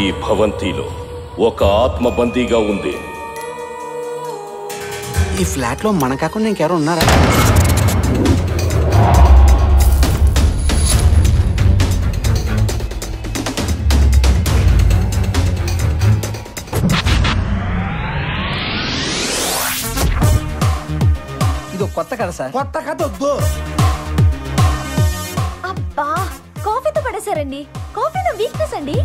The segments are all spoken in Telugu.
ఈ భవంతిలో ఒక ఆత్మ బందీగా ఉంది. ఈ ఫ్లాట్ లో మన కాకుండా ఇంకెవరు ఉన్నారా? ఇది కొత్త కథ సార్. కొత్త కథ వద్దు. అబ్బా కాఫీతో పడేశారండి. కాఫీ నా వీక్నెస్ అండి.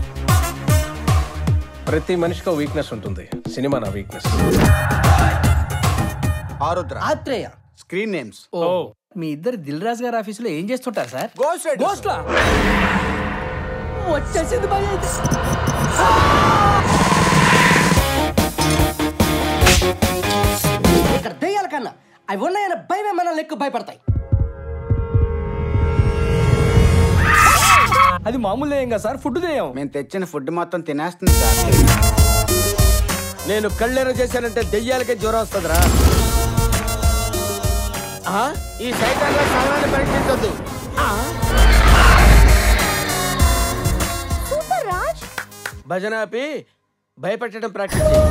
ప్రతి మనిషికి వీక్నెస్ ఉంటుంది. సినిమా నా weakness. Arudra, Athreya. Screen names. ఓ మీ ఇద్దరు దిల్ రాజు గారి ఆఫీసులో ఏం చేస్తుంటారు సార్? గోస్ట్లా వచ్చేసింది భయ. ఇక్కడ దెయ్యాల కన్నా అవి ఉన్నాయన్న భయమే మనల్ని ఎక్కువ భయపడతాయి. అది మామూలు దెయ్యం కదా సార్, ఫుడ్ దెయ్యం. మేము తెచ్చిన ఫుడ్ మొత్తం తినేస్తుంది సార్. నేను కళ్ళెర చేశానంటే దెయ్యాలకే జ్వరం వస్తుందిరా. ఈ సైతాన్ల స్థానాన్ని పరీక్షించొద్దు. సూపర్ రాజ్. భజన ఆపి భయపెట్టడం ప్రాక్టీస్ చేయి.